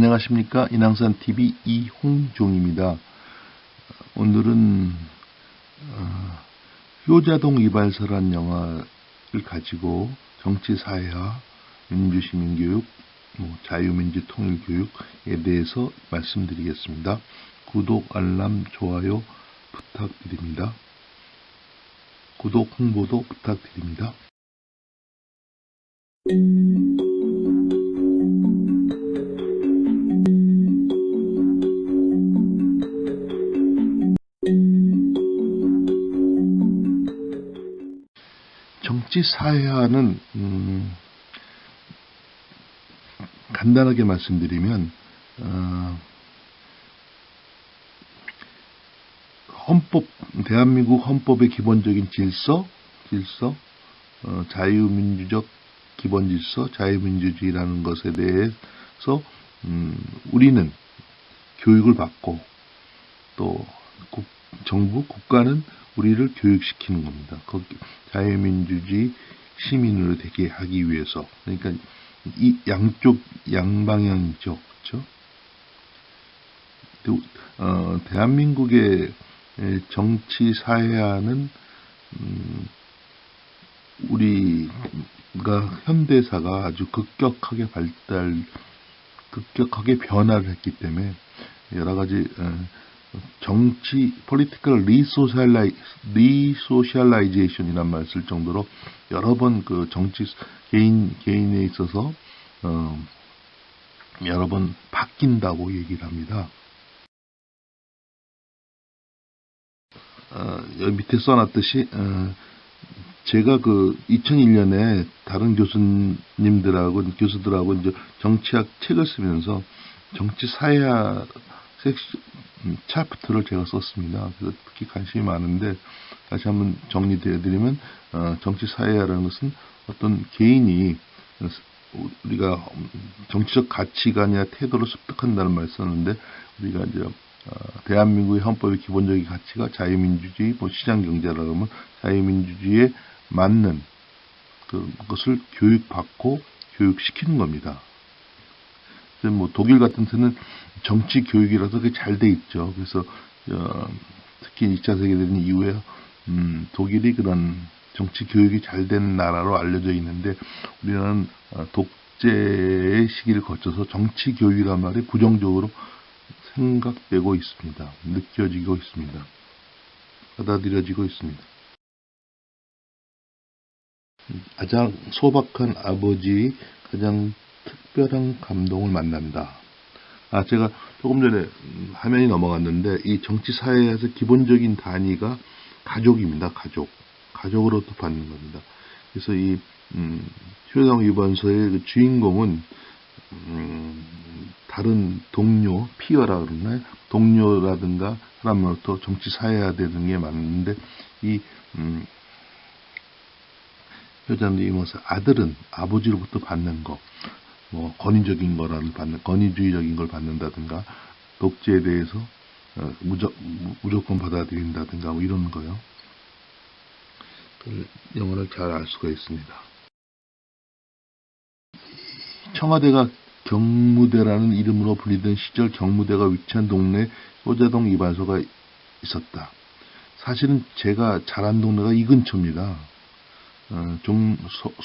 안녕하십니까. 인왕산TV 이홍종입니다. 오늘은 효자동 이발사란 영화를 가지고 정치사회화, 민주시민교육, 자유민주 통일교육에 대해서 말씀드리겠습니다. 구독, 알람, 좋아요 부탁드립니다. 구독, 홍보도 부탁드립니다. 정치사회화는 간단하게 말씀드리면 대한민국 헌법의 기본적인 질서, 자유민주적 기본질서, 자유민주주의라는 것에 대해서 우리는 교육을 받고 또 정부, 국가는 우리를 교육시키는 겁니다. 자유민주주의 시민으로 되게 하기 위해서. 그러니까 이 양방향이죠. 그렇죠? 대한민국의 정치 사회화는 우리가 현대사가 아주 급격하게 변화를 했기 때문에 여러 가지 정치 political resocialization이란 말을 쓸 정도로 여러 번 그 정치 개인에 있어서 여러 번 바뀐다고 얘기를 합니다. 여기 밑에 써놨듯이 제가 그 2001년에 다른 교수들하고 이제 정치학 책을 쓰면서 정치 사회화 차프트를 제가 썼습니다. 그래서 특히 관심이 많은데 다시 한번 정리되어드리면 정치 사회화라는 것은 어떤 개인이 우리가 정치적 가치관이나 태도를 습득한다는 말을 썼는데 우리가 이제 대한민국의 헌법의 기본적인 가치가 자유민주주의, 시장경제라고 하면 자유민주주의에 맞는 그것을 교육받고 교육시키는 겁니다. 독일 같은 데는 정치 교육이라서 그게 잘 돼 있죠. 그래서 특히 2차 세계대전 이후에 독일이 그런 정치 교육이 잘 된 나라로 알려져 있는데 우리나라는 독재의 시기를 거쳐서 정치 교육이란 말이 부정적으로 생각되고 있습니다. 느껴지고 있습니다. 받아들여지고 있습니다. 가장 소박한 아버지의 가장 특별한 감동을 만난다. 제가 조금 전에 화면이 넘어갔는데 이 정치사회에서 기본적인 단위가 가족입니다. 가족으로부터 받는 겁니다. 그래서 이 효자동 이발사의 그 주인공은 다른 동료, 피어라 그러나요? 동료라든가 사람으로부터 정치사회화되는 게 맞는데 이 효자동 이발사 아들은 아버지로부터 받는 거, 권위적인 거라는 권위주의적인 걸 받는다든가 독재에 대해서 무조건 받아들인다든가 이런 거요. 그 영어를 잘 알 수가 있습니다. 청와대가 경무대라는 이름으로 불리던 시절 경무대가 위치한 동네에 효자동 이발소가 있었다. 사실은 제가 자란 동네가 이 근처입니다.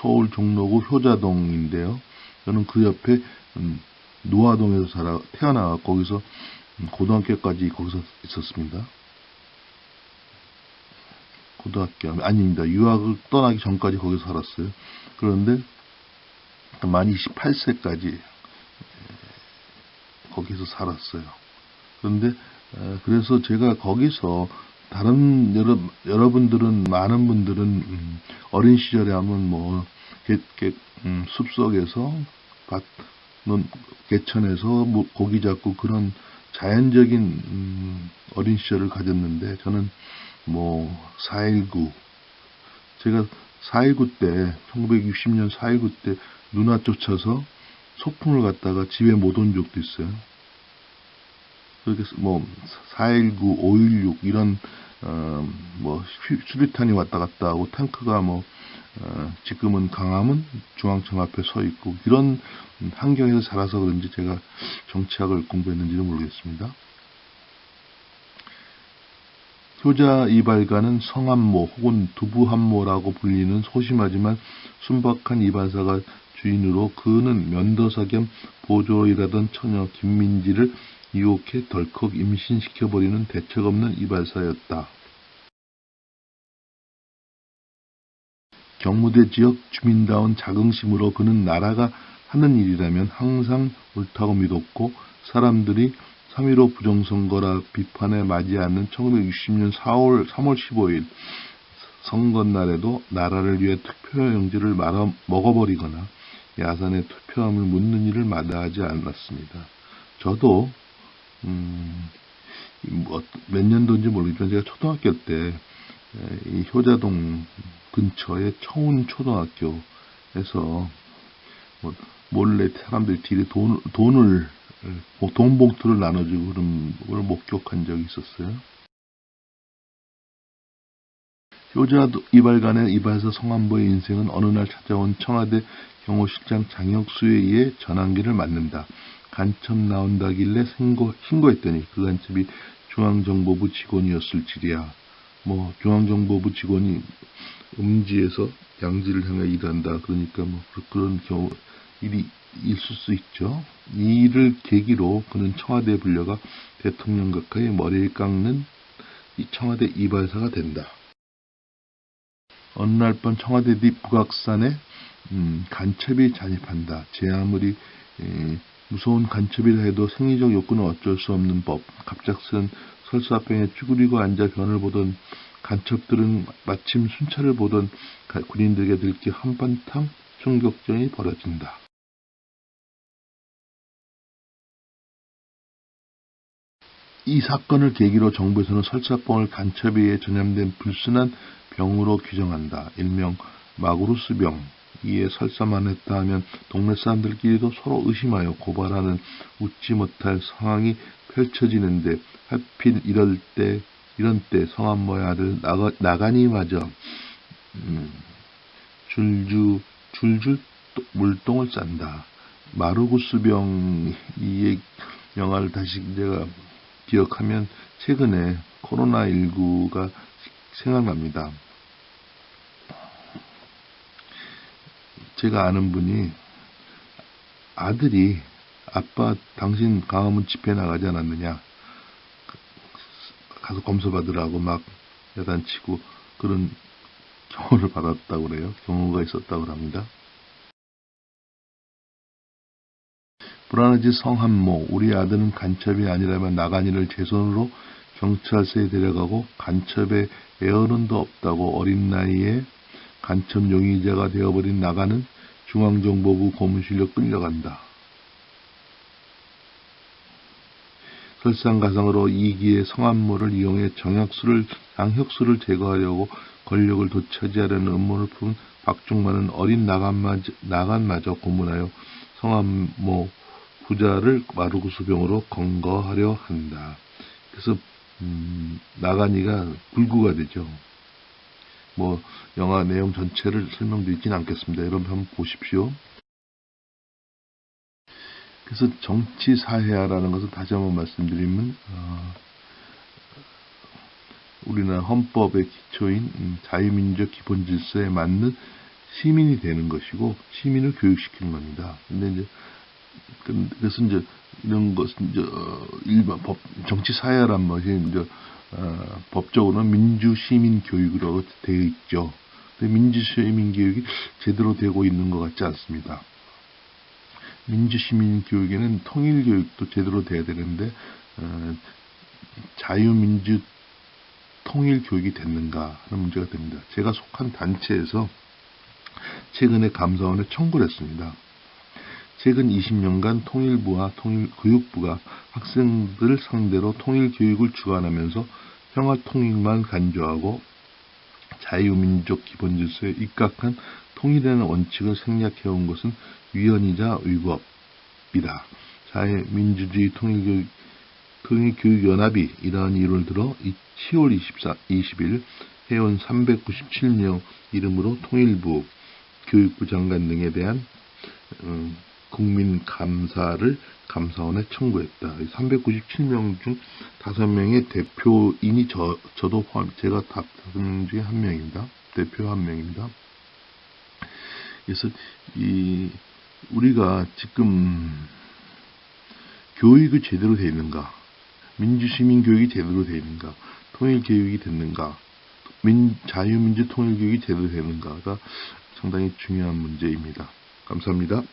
서울 종로구 효자동인데요. 저는 그 옆에 노화동에서 태어나서 거기서 고등학교까지 거기서 있었습니다. 아닙니다. 유학을 떠나기 전까지 거기서 살았어요. 그런데 만 28세까지 거기서 살았어요. 그런데 그래서 제가 거기서 다른 여러분들은 많은 분들은 어린 시절에 하면 숲속에서 개천에서 고기 잡고 그런 자연적인 어린 시절을 가졌는데 저는 4.19 제가 4.19 때 1960년 4.19 때 누나 쫓아서 소풍을 갔다가 집에 못 온 적도 있어요. 그렇게 4.19, 5.16 이런 수류탄이 왔다 갔다 하고 탱크가 지금은 강함은 중앙청 앞에 서 있고 이런 환경에서 자라서 그런지 제가 정치학을 공부했는지는 모르겠습니다. 효자 이발가는 성한모 혹은 두부한모라고 불리는 소심하지만 순박한 이발사가 주인으로 그는 면도사 겸 보조로 일하던 처녀 김민지를 유혹해 덜컥 임신시켜버리는 대책 없는 이발사였다. 경무대 지역 주민다운 자긍심으로 그는 나라가 하는 일이라면 항상 옳다고 믿었고 사람들이 3.15 부정선거라 비판에 맞지 않는 1960년 3월 15일 선거날에도 나라를 위해 투표용지를 말아 먹어버리거나 야산에 투표함을 묻는 일을 마다하지 않았습니다. 저도 몇 년도인지 모르겠지만 제가 초등학교 때 이 효자동 근처에 청운초등학교에서 몰래 사람들이 뒤에 돈 봉투를 나눠주고 그런 걸 목격한 적이 있었어요. 효자 이발관의 이발사 성한보의 인생은 어느 날 찾아온 청와대 경호실장 장혁수에 의해 전환기를 맞는다. 간첩 나온다길래 신고했더니 그 간첩이 중앙정보부 직원이었을지리야. 중앙정보부 직원이 음지에서 양지를 향해 일한다. 그러니까 그런 경우 일이 있을 수 있죠. 이 일을 계기로 그는 청와대에 불려가 대통령 가까이 머리를 깎는 이 청와대 이발사가 된다. 어느 날 밤 청와대 뒤 북악산에 간첩이 잔입한다. 제 아무리 무서운 간첩이라 해도 생리적 욕구는 어쩔 수 없는 법. 갑작스런 설사병에 쭈그리고 앉아 변을 보던 간첩들은 마침 순찰을 보던 군인들에게 들켜 한바탕 총격전이 벌어진다. 이 사건을 계기로 정부에서는 설사병을 간첩에 의해 전염된 불순한 병으로 규정한다. 일명 마구루스병. 이에 설사만 했다 하면 동네 사람들끼리도 서로 의심하여 고발하는 웃지 못할 상황이 펼쳐지는데 하필 이런 때 성한모의 아들 나간이마저 줄줄 물똥을 싼다. 마루구스병 이 영화를 다시 제가 기억하면 최근에 코로나19가 생각납니다. 제가 아는 분이 아들이 아빠 당신 강화문 집회 나가지 않았느냐 가서 검사 받으라고 막 야단치고 그런 경우를 받았다고 그래요. 경우가 있었다고 합니다. 불안해진 성한모, 우리 아들은 간첩이 아니라면 나간이를 제 손으로 경찰서에 데려가고 간첩의 애언은도 없다고 어린 나이에 간첩 용의자가 되어버린 나간은 중앙정보부 고문실로 끌려간다. 설상가상으로 이기의 성한모를 이용해 장혁수를 제거하려고 권력을 되찾이하려는 음모를 품은 박중만은 어린 나간마저 고문하여 성한모 부자를 마루구스병으로 검거하려 한다. 그래서 나간이가 불구가 되죠. 영화 내용 전체를 설명드리진 않겠습니다. 여러분 한번 보십시오. 그래서 정치사회화라는 것은 다시 한번 말씀드리면 우리나라 헌법의 기초인 자유민주적 기본질서에 맞는 시민이 되는 것이고 시민을 교육시키는 겁니다. 그래서 이런 것은 일반 정치사회화란 것이 법적으로는 민주시민교육이라고 되어 있죠. 근데 민주시민교육이 제대로 되고 있는 것 같지 않습니다. 민주시민교육에는 통일교육도 제대로 돼야 되는데 자유민주 통일교육이 됐는가 하는 문제가 됩니다. 제가 속한 단체에서 최근에 감사원에 청구를 했습니다. 최근 20년간 통일부와 통일교육부가 학생들 상대로 통일교육을 주관하면서 평화통일만 간주하고 자유민주적 기본질서에 입각한 통일이라는 원칙을 생략해온 것은 위헌이자 위법이다. 자유민주주의 통일교육연합이 이러한 이유를 들어 10월 20일 회원 397명 이름으로 통일부, 교육부 장관 등에 대한 국민 감사를 감사원에 청구했다. 397명 중 5명의 대표인이 저도 포함, 제가 5명 중에 1명입니다. 대표 1명입니다. 그래서 우리가 지금 교육이 제대로 되어 있는가, 민주시민 교육이 제대로 되어 있는가, 통일 교육이 됐는가, 자유민주 통일 교육이 제대로 되는가가 상당히 중요한 문제입니다. 감사합니다.